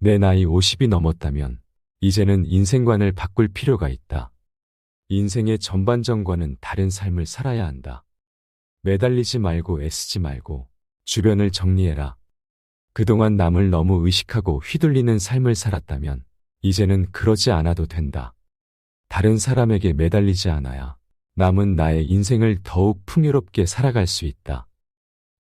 내 나이 50이 넘었다면 이제는 인생관을 바꿀 필요가 있다. 인생의 전반전과는 다른 삶을 살아야 한다. 매달리지 말고 애쓰지 말고 주변을 정리해라. 그동안 남을 너무 의식하고 휘둘리는 삶을 살았다면 이제는 그러지 않아도 된다. 다른 사람에게 매달리지 않아야 남은 나의 인생을 더욱 풍요롭게 살아갈 수 있다.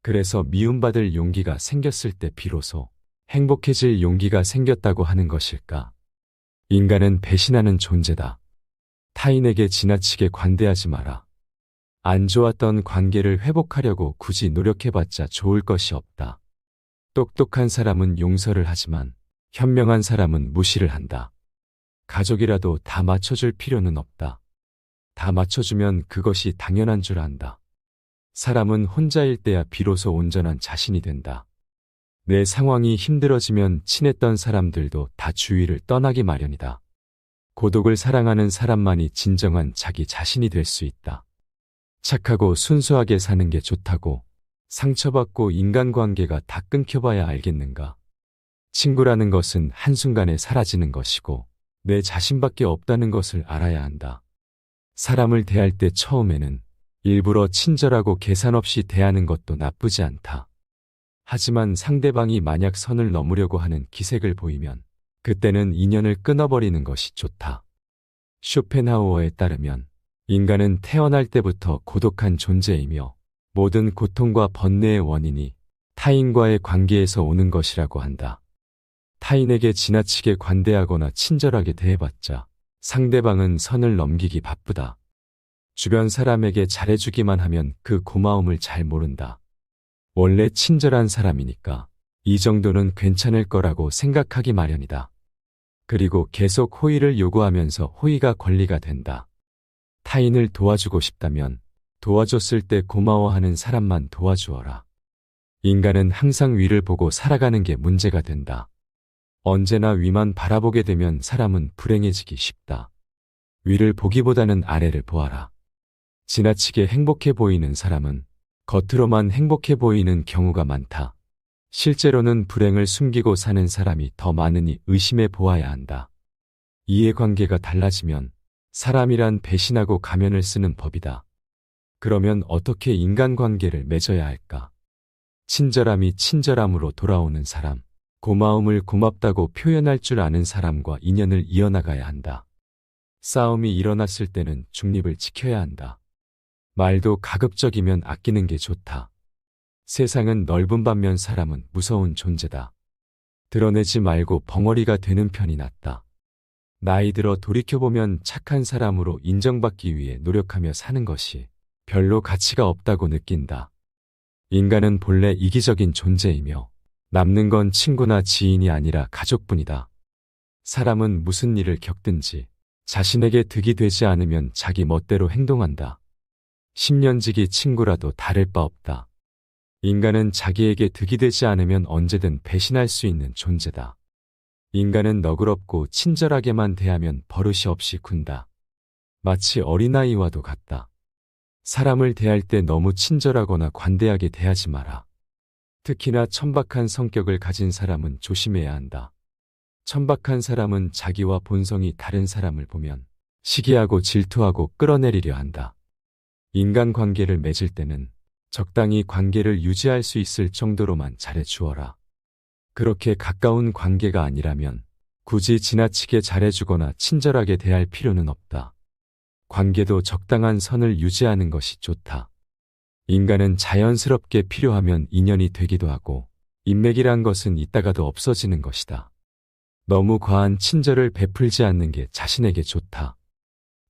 그래서 미움받을 용기가 생겼을 때 비로소 행복해질 용기가 생겼다고 하는 것일까? 인간은 배신하는 존재다. 타인에게 지나치게 관대하지 마라. 안 좋았던 관계를 회복하려고 굳이 노력해봤자 좋을 것이 없다. 똑똑한 사람은 용서를 하지만 현명한 사람은 무시를 한다. 가족이라도 다 맞춰줄 필요는 없다. 다 맞춰주면 그것이 당연한 줄 안다. 사람은 혼자일 때야 비로소 온전한 자신이 된다. 내 상황이 힘들어지면 친했던 사람들도 다 주위를 떠나기 마련이다. 고독을 사랑하는 사람만이 진정한 자기 자신이 될 수 있다. 착하고 순수하게 사는 게 좋다고 상처받고 인간관계가 다 끊겨봐야 알겠는가? 친구라는 것은 한순간에 사라지는 것이고 내 자신밖에 없다는 것을 알아야 한다. 사람을 대할 때 처음에는 일부러 친절하고 계산 없이 대하는 것도 나쁘지 않다. 하지만 상대방이 만약 선을 넘으려고 하는 기색을 보이면 그때는 인연을 끊어버리는 것이 좋다. 쇼펜하우어에 따르면 인간은 태어날 때부터 고독한 존재이며 모든 고통과 번뇌의 원인이 타인과의 관계에서 오는 것이라고 한다. 타인에게 지나치게 관대하거나 친절하게 대해봤자 상대방은 선을 넘기기 바쁘다. 주변 사람에게 잘해주기만 하면 그 고마움을 잘 모른다. 원래 친절한 사람이니까 이 정도는 괜찮을 거라고 생각하기 마련이다. 그리고 계속 호의를 요구하면서 호의가 권리가 된다. 타인을 도와주고 싶다면 도와줬을 때 고마워하는 사람만 도와주어라. 인간은 항상 위를 보고 살아가는 게 문제가 된다. 언제나 위만 바라보게 되면 사람은 불행해지기 쉽다. 위를 보기보다는 아래를 보아라. 지나치게 행복해 보이는 사람은 겉으로만 행복해 보이는 경우가 많다. 실제로는 불행을 숨기고 사는 사람이 더 많으니 의심해 보아야 한다. 이해관계가 달라지면 사람이란 배신하고 가면을 쓰는 법이다. 그러면 어떻게 인간관계를 맺어야 할까? 친절함이 친절함으로 돌아오는 사람, 고마움을 고맙다고 표현할 줄 아는 사람과 인연을 이어나가야 한다. 싸움이 일어났을 때는 중립을 지켜야 한다. 말도 가급적이면 아끼는 게 좋다. 세상은 넓은 반면 사람은 무서운 존재다. 드러내지 말고 벙어리가 되는 편이 낫다. 나이 들어 돌이켜보면 착한 사람으로 인정받기 위해 노력하며 사는 것이 별로 가치가 없다고 느낀다. 인간은 본래 이기적인 존재이며 남는 건 친구나 지인이 아니라 가족뿐이다. 사람은 무슨 일을 겪든지 자신에게 득이 되지 않으면 자기 멋대로 행동한다. 10년지기 친구라도 다를 바 없다. 인간은 자기에게 득이 되지 않으면 언제든 배신할 수 있는 존재다. 인간은 너그럽고 친절하게만 대하면 버릇이 없이 군다. 마치 어린아이와도 같다. 사람을 대할 때 너무 친절하거나 관대하게 대하지 마라. 특히나 천박한 성격을 가진 사람은 조심해야 한다. 천박한 사람은 자기와 본성이 다른 사람을 보면 시기하고 질투하고 끌어내리려 한다. 인간관계를 맺을 때는 적당히 관계를 유지할 수 있을 정도로만 잘해주어라. 그렇게 가까운 관계가 아니라면 굳이 지나치게 잘해주거나 친절하게 대할 필요는 없다. 관계도 적당한 선을 유지하는 것이 좋다. 인간은 자연스럽게 필요하면 인연이 되기도 하고 인맥이란 것은 있다가도 없어지는 것이다. 너무 과한 친절을 베풀지 않는 게 자신에게 좋다.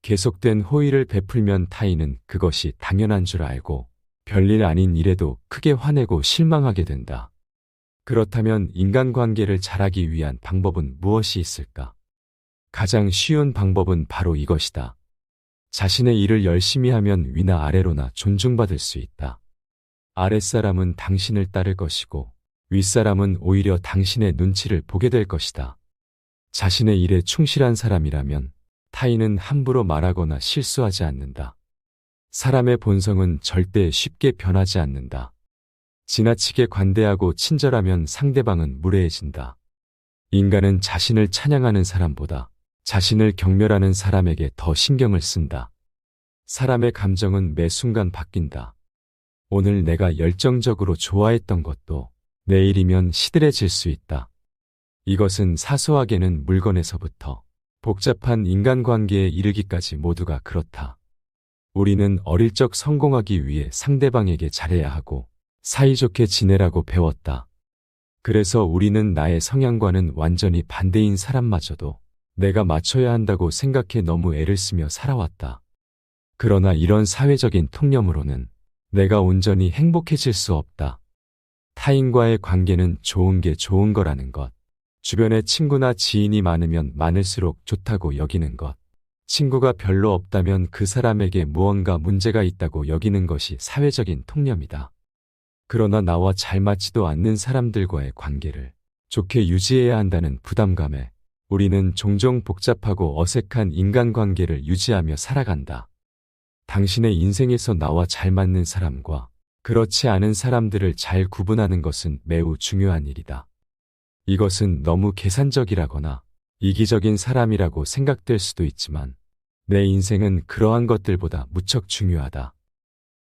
계속된 호의를 베풀면 타인은 그것이 당연한 줄 알고 별일 아닌 일에도 크게 화내고 실망하게 된다. 그렇다면 인간관계를 잘하기 위한 방법은 무엇이 있을까? 가장 쉬운 방법은 바로 이것이다. 자신의 일을 열심히 하면 위나 아래로나 존중받을 수 있다. 아랫사람은 당신을 따를 것이고 윗사람은 오히려 당신의 눈치를 보게 될 것이다. 자신의 일에 충실한 사람이라면 타인은 함부로 말하거나 실수하지 않는다. 사람의 본성은 절대 쉽게 변하지 않는다. 지나치게 관대하고 친절하면 상대방은 무례해진다. 인간은 자신을 찬양하는 사람보다 자신을 경멸하는 사람에게 더 신경을 쓴다. 사람의 감정은 매 순간 바뀐다. 오늘 내가 열정적으로 좋아했던 것도 내일이면 시들해질 수 있다. 이것은 사소하게는 물건에서부터 복잡한 인간관계에 이르기까지 모두가 그렇다. 우리는 어릴 적 성공하기 위해 상대방에게 잘해야 하고 사이좋게 지내라고 배웠다. 그래서 우리는 나의 성향과는 완전히 반대인 사람마저도 내가 맞춰야 한다고 생각해 너무 애를 쓰며 살아왔다. 그러나 이런 사회적인 통념으로는 내가 온전히 행복해질 수 없다. 타인과의 관계는 좋은 게 좋은 거라는 것. 주변에 친구나 지인이 많으면 많을수록 좋다고 여기는 것. 친구가 별로 없다면 그 사람에게 무언가 문제가 있다고 여기는 것이 사회적인 통념이다. 그러나 나와 잘 맞지도 않는 사람들과의 관계를 좋게 유지해야 한다는 부담감에 우리는 종종 복잡하고 어색한 인간관계를 유지하며 살아간다. 당신의 인생에서 나와 잘 맞는 사람과 그렇지 않은 사람들을 잘 구분하는 것은 매우 중요한 일이다. 이것은 너무 계산적이라거나 이기적인 사람이라고 생각될 수도 있지만 내 인생은 그러한 것들보다 무척 중요하다.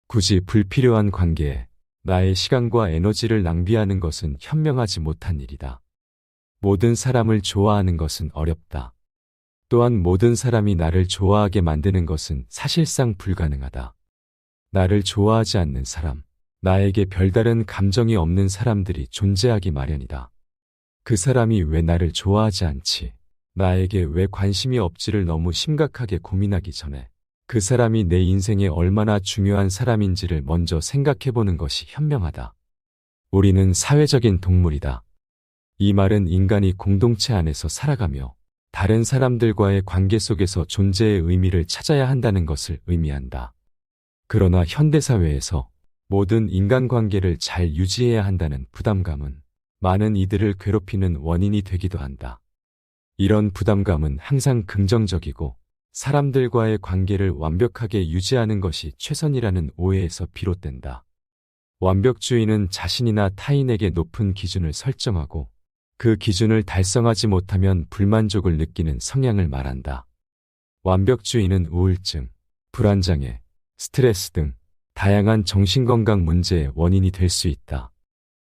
굳이 불필요한 관계에 나의 시간과 에너지를 낭비하는 것은 현명하지 못한 일이다. 모든 사람을 좋아하는 것은 어렵다. 또한 모든 사람이 나를 좋아하게 만드는 것은 사실상 불가능하다. 나를 좋아하지 않는 사람, 나에게 별다른 감정이 없는 사람들이 존재하기 마련이다. 그 사람이 왜 나를 좋아하지 않지, 나에게 왜 관심이 없지를 너무 심각하게 고민하기 전에 그 사람이 내 인생에 얼마나 중요한 사람인지를 먼저 생각해보는 것이 현명하다. 우리는 사회적인 동물이다. 이 말은 인간이 공동체 안에서 살아가며 다른 사람들과의 관계 속에서 존재의 의미를 찾아야 한다는 것을 의미한다. 그러나 현대사회에서 모든 인간관계를 잘 유지해야 한다는 부담감은 많은 이들을 괴롭히는 원인이 되기도 한다. 이런 부담감은 항상 긍정적이고 사람들과의 관계를 완벽하게 유지하는 것이 최선이라는 오해에서 비롯된다. 완벽주의는 자신이나 타인에게 높은 기준을 설정하고 그 기준을 달성하지 못하면 불만족을 느끼는 성향을 말한다. 완벽주의는 우울증, 불안장애, 스트레스 등 다양한 정신건강 문제의 원인이 될 수 있다.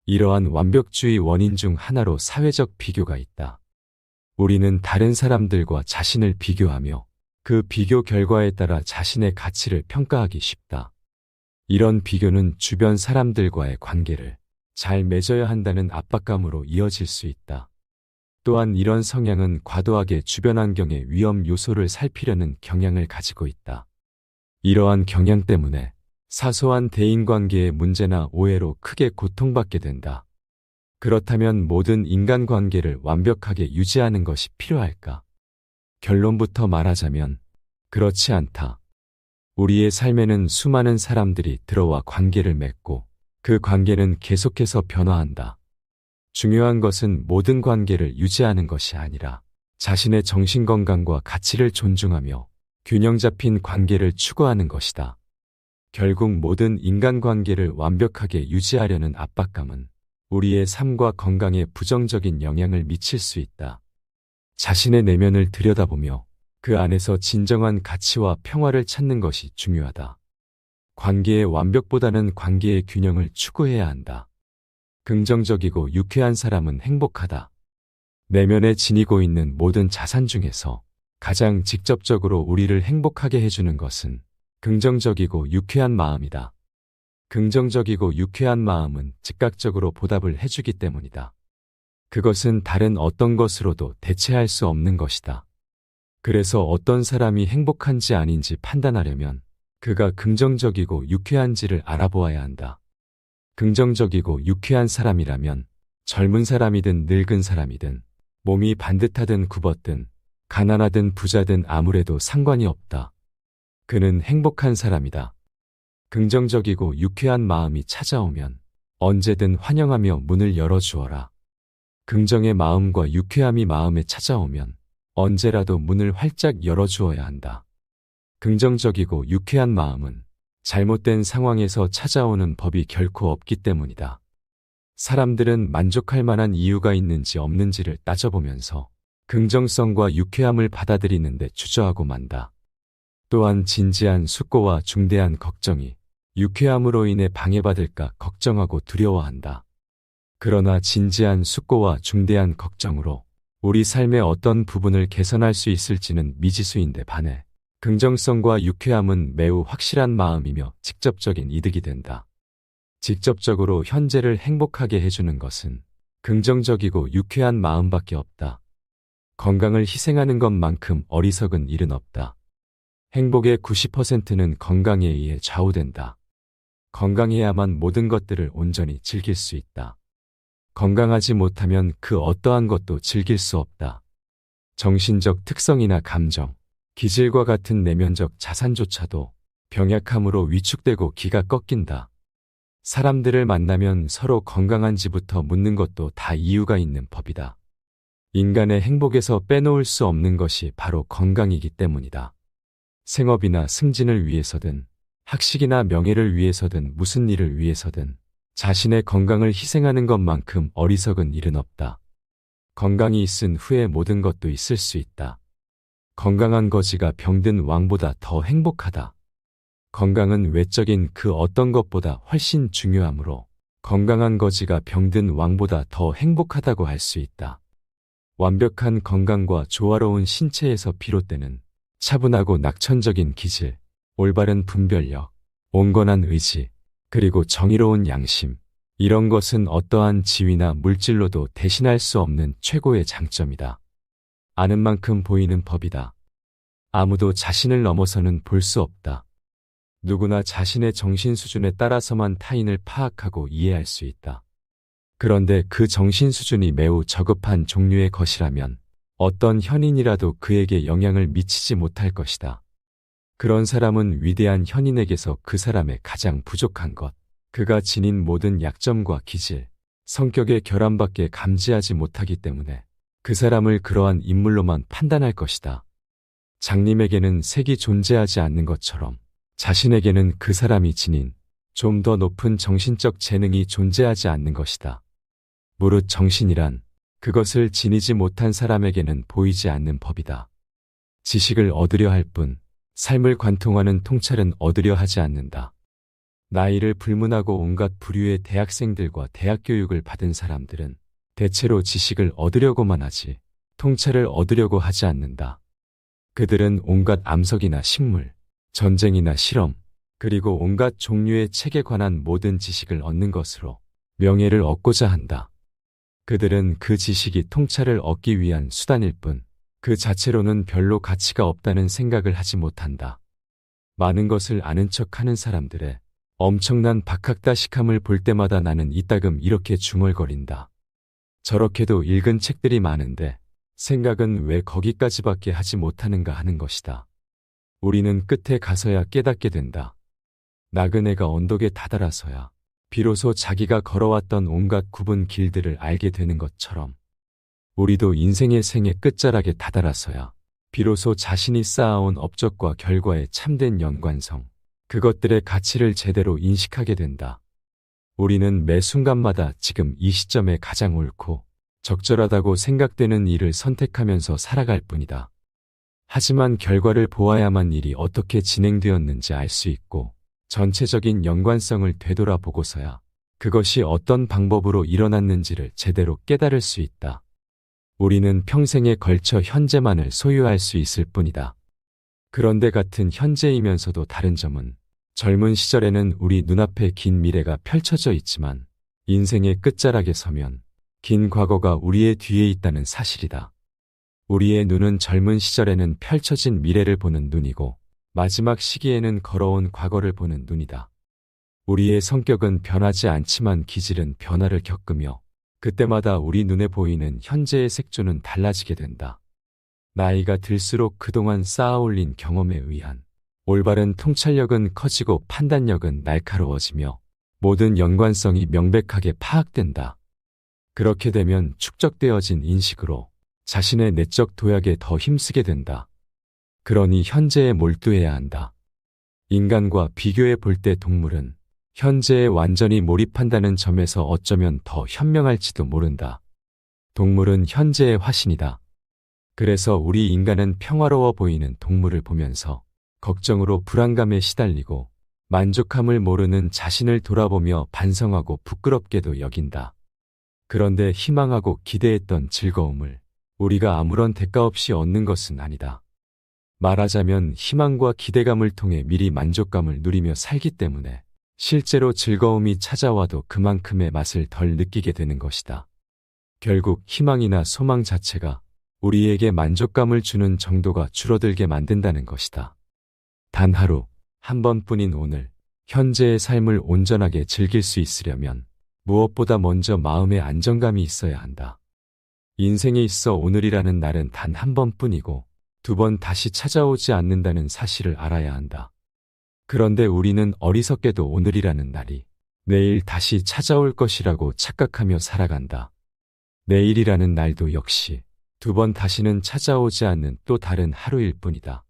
이러한 완벽주의 원인 중 하나로 사회적 비교가 있다. 우리는 다른 사람들과 자신을 비교하며 그 비교 결과에 따라 자신의 가치를 평가하기 쉽다. 이런 비교는 주변 사람들과의 관계를 잘 맺어야 한다는 압박감으로 이어질 수 있다. 또한 이런 성향은 과도하게 주변 환경의 위험 요소를 살피려는 경향을 가지고 있다. 이러한 경향 때문에 사소한 대인관계의 문제나 오해로 크게 고통받게 된다. 그렇다면 모든 인간관계를 완벽하게 유지하는 것이 필요할까? 결론부터 말하자면 그렇지 않다. 우리의 삶에는 수많은 사람들이 들어와 관계를 맺고 그 관계는 계속해서 변화한다. 중요한 것은 모든 관계를 유지하는 것이 아니라 자신의 정신건강과 가치를 존중하며 균형 잡힌 관계를 추구하는 것이다. 결국 모든 인간관계를 완벽하게 유지하려는 압박감은 우리의 삶과 건강에 부정적인 영향을 미칠 수 있다. 자신의 내면을 들여다보며 그 안에서 진정한 가치와 평화를 찾는 것이 중요하다. 관계의 완벽보다는 관계의 균형을 추구해야 한다. 긍정적이고 유쾌한 사람은 행복하다. 내면에 지니고 있는 모든 자산 중에서 가장 직접적으로 우리를 행복하게 해주는 것은 긍정적이고 유쾌한 마음이다. 긍정적이고 유쾌한 마음은 즉각적으로 보답을 해주기 때문이다. 그것은 다른 어떤 것으로도 대체할 수 없는 것이다. 그래서 어떤 사람이 행복한지 아닌지 판단하려면 그가 긍정적이고 유쾌한지를 알아보아야 한다. 긍정적이고 유쾌한 사람이라면 젊은 사람이든 늙은 사람이든 몸이 반듯하든 굽었든 가난하든 부자든 아무래도 상관이 없다. 그는 행복한 사람이다. 긍정적이고 유쾌한 마음이 찾아오면 언제든 환영하며 문을 열어주어라. 긍정의 마음과 유쾌함이 마음에 찾아오면 언제라도 문을 활짝 열어주어야 한다. 긍정적이고 유쾌한 마음은 잘못된 상황에서 찾아오는 법이 결코 없기 때문이다. 사람들은 만족할 만한 이유가 있는지 없는지를 따져보면서 긍정성과 유쾌함을 받아들이는데 주저하고 만다. 또한 진지한 숙고와 중대한 걱정이 유쾌함으로 인해 방해받을까 걱정하고 두려워한다. 그러나 진지한 숙고와 중대한 걱정으로 우리 삶의 어떤 부분을 개선할 수 있을지는 미지수인데 반해 긍정성과 유쾌함은 매우 확실한 마음이며 직접적인 이득이 된다. 직접적으로 현재를 행복하게 해주는 것은 긍정적이고 유쾌한 마음밖에 없다. 건강을 희생하는 것만큼 어리석은 일은 없다. 행복의 90%는 건강에 의해 좌우된다. 건강해야만 모든 것들을 온전히 즐길 수 있다. 건강하지 못하면 그 어떠한 것도 즐길 수 없다. 정신적 특성이나 감정, 기질과 같은 내면적 자산조차도 병약함으로 위축되고 기가 꺾인다. 사람들을 만나면 서로 건강한지부터 묻는 것도 다 이유가 있는 법이다. 인간의 행복에서 빼놓을 수 없는 것이 바로 건강이기 때문이다. 생업이나 승진을 위해서든 학식이나 명예를 위해서든 무슨 일을 위해서든 자신의 건강을 희생하는 것만큼 어리석은 일은 없다. 건강이 있은 후에 모든 것도 있을 수 있다. 건강한 거지가 병든 왕보다 더 행복하다. 건강은 외적인 그 어떤 것보다 훨씬 중요하므로 건강한 거지가 병든 왕보다 더 행복하다고 할 수 있다. 완벽한 건강과 조화로운 신체에서 비롯되는 차분하고 낙천적인 기질, 올바른 분별력, 온건한 의지, 그리고 정의로운 양심, 이런 것은 어떠한 지위나 물질로도 대신할 수 없는 최고의 장점이다. 아는 만큼 보이는 법이다. 아무도 자신을 넘어서는 볼 수 없다. 누구나 자신의 정신 수준에 따라서만 타인을 파악하고 이해할 수 있다. 그런데 그 정신 수준이 매우 저급한 종류의 것이라면 어떤 현인이라도 그에게 영향을 미치지 못할 것이다. 그런 사람은 위대한 현인에게서 그 사람의 가장 부족한 것, 그가 지닌 모든 약점과 기질, 성격의 결함밖에 감지하지 못하기 때문에 그 사람을 그러한 인물로만 판단할 것이다. 장님에게는 색이 존재하지 않는 것처럼 자신에게는 그 사람이 지닌 좀 더 높은 정신적 재능이 존재하지 않는 것이다. 무릇 정신이란 그것을 지니지 못한 사람에게는 보이지 않는 법이다. 지식을 얻으려 할 뿐 삶을 관통하는 통찰은 얻으려 하지 않는다. 나이를 불문하고 온갖 부류의 대학생들과 대학교육을 받은 사람들은 대체로 지식을 얻으려고만 하지 통찰을 얻으려고 하지 않는다. 그들은 온갖 암석이나 식물, 전쟁이나 실험, 그리고 온갖 종류의 책에 관한 모든 지식을 얻는 것으로 명예를 얻고자 한다. 그들은 그 지식이 통찰을 얻기 위한 수단일 뿐 그 자체로는 별로 가치가 없다는 생각을 하지 못한다. 많은 것을 아는 척하는 사람들의 엄청난 박학다식함을 볼 때마다 나는 이따금 이렇게 중얼거린다. 저렇게도 읽은 책들이 많은데 생각은 왜 거기까지밖에 하지 못하는가 하는 것이다. 우리는 끝에 가서야 깨닫게 된다. 나그네가 언덕에 다다라서야 비로소 자기가 걸어왔던 온갖 굽은 길들을 알게 되는 것처럼 우리도 인생의 생의 끝자락에 다다라서야 비로소 자신이 쌓아온 업적과 결과의 참된 연관성, 그것들의 가치를 제대로 인식하게 된다. 우리는 매 순간마다 지금 이 시점에 가장 옳고 적절하다고 생각되는 일을 선택하면서 살아갈 뿐이다. 하지만 결과를 보아야만 일이 어떻게 진행되었는지 알 수 있고 전체적인 연관성을 되돌아보고서야 그것이 어떤 방법으로 일어났는지를 제대로 깨달을 수 있다. 우리는 평생에 걸쳐 현재만을 소유할 수 있을 뿐이다. 그런데 같은 현재이면서도 다른 점은 젊은 시절에는 우리 눈앞에 긴 미래가 펼쳐져 있지만 인생의 끝자락에 서면 긴 과거가 우리의 뒤에 있다는 사실이다. 우리의 눈은 젊은 시절에는 펼쳐진 미래를 보는 눈이고 마지막 시기에는 걸어온 과거를 보는 눈이다. 우리의 성격은 변하지 않지만 기질은 변화를 겪으며 그때마다 우리 눈에 보이는 현재의 색조는 달라지게 된다. 나이가 들수록 그동안 쌓아올린 경험에 의한 올바른 통찰력은 커지고 판단력은 날카로워지며 모든 연관성이 명백하게 파악된다. 그렇게 되면 축적되어진 인식으로 자신의 내적 도약에 더 힘쓰게 된다. 그러니 현재에 몰두해야 한다. 인간과 비교해 볼 때 동물은 현재에 완전히 몰입한다는 점에서 어쩌면 더 현명할지도 모른다. 동물은 현재의 화신이다. 그래서 우리 인간은 평화로워 보이는 동물을 보면서 걱정으로 불안감에 시달리고 만족함을 모르는 자신을 돌아보며 반성하고 부끄럽게도 여긴다. 그런데 희망하고 기대했던 즐거움을 우리가 아무런 대가 없이 얻는 것은 아니다. 말하자면 희망과 기대감을 통해 미리 만족감을 누리며 살기 때문에 실제로 즐거움이 찾아와도 그만큼의 맛을 덜 느끼게 되는 것이다. 결국 희망이나 소망 자체가 우리에게 만족감을 주는 정도가 줄어들게 만든다는 것이다. 단 하루, 한 번뿐인 오늘, 현재의 삶을 온전하게 즐길 수 있으려면 무엇보다 먼저 마음의 안정감이 있어야 한다. 인생에 있어 오늘이라는 날은 단 한 번뿐이고 두 번 다시 찾아오지 않는다는 사실을 알아야 한다. 그런데 우리는 어리석게도 오늘이라는 날이 내일 다시 찾아올 것이라고 착각하며 살아간다. 내일이라는 날도 역시 두 번 다시는 찾아오지 않는 또 다른 하루일 뿐이다.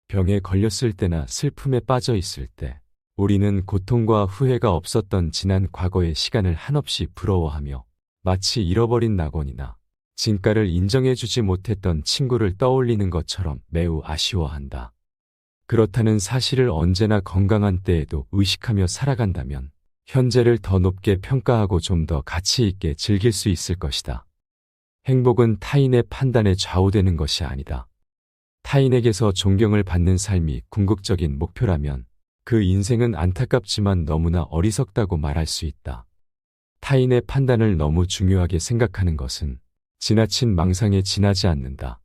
병에 걸렸을 때나 슬픔에 빠져 있을 때 우리는 고통과 후회가 없었던 지난 과거의 시간을 한없이 부러워하며 마치 잃어버린 낙원이나 진가를 인정해주지 못했던 친구를 떠올리는 것처럼 매우 아쉬워한다. 그렇다는 사실을 언제나 건강한 때에도 의식하며 살아간다면 현재를 더 높게 평가하고 좀 더 가치 있게 즐길 수 있을 것이다. 행복은 타인의 판단에 좌우되는 것이 아니다. 타인에게서 존경을 받는 삶이 궁극적인 목표라면 그 인생은 안타깝지만 너무나 어리석다고 말할 수 있다. 타인의 판단을 너무 중요하게 생각하는 것은 지나친 망상에 지나지 않는다.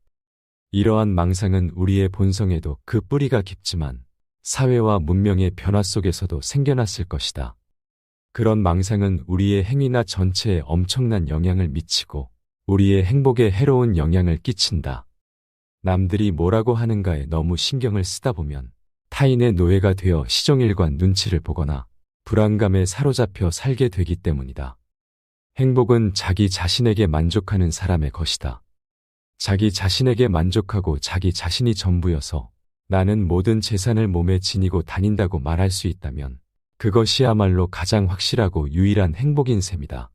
이러한 망상은 우리의 본성에도 그 뿌리가 깊지만 사회와 문명의 변화 속에서도 생겨났을 것이다. 그런 망상은 우리의 행위나 전체에 엄청난 영향을 미치고 우리의 행복에 해로운 영향을 끼친다. 남들이 뭐라고 하는가에 너무 신경을 쓰다 보면 타인의 노예가 되어 시종일관 눈치를 보거나 불안감에 사로잡혀 살게 되기 때문이다. 행복은 자기 자신에게 만족하는 사람의 것이다. 자기 자신에게 만족하고 자기 자신이 전부여서 나는 모든 재산을 몸에 지니고 다닌다고 말할 수 있다면 그것이야말로 가장 확실하고 유일한 행복인 셈이다.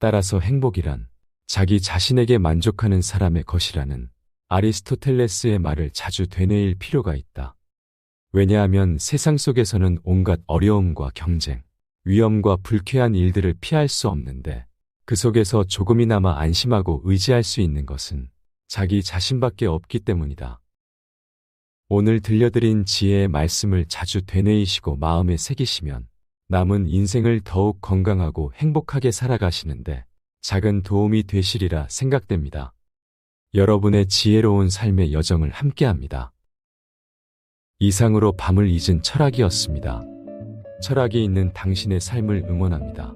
따라서 행복이란 자기 자신에게 만족하는 사람의 것이라는 아리스토텔레스의 말을 자주 되뇌일 필요가 있다. 왜냐하면 세상 속에서는 온갖 어려움과 경쟁, 위험과 불쾌한 일들을 피할 수 없는데 그 속에서 조금이나마 안심하고 의지할 수 있는 것은 자기 자신밖에 없기 때문이다. 오늘 들려드린 지혜의 말씀을 자주 되뇌이시고 마음에 새기시면 남은 인생을 더욱 건강하고 행복하게 살아가시는데 작은 도움이 되시리라 생각됩니다. 여러분의 지혜로운 삶의 여정을 함께합니다. 이상으로 밤을 잊은 철학이었습니다. 철학이 있는 당신의 삶을 응원합니다.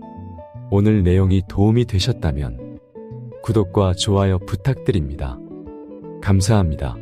오늘 내용이 도움이 되셨다면 구독과 좋아요 부탁드립니다. 감사합니다.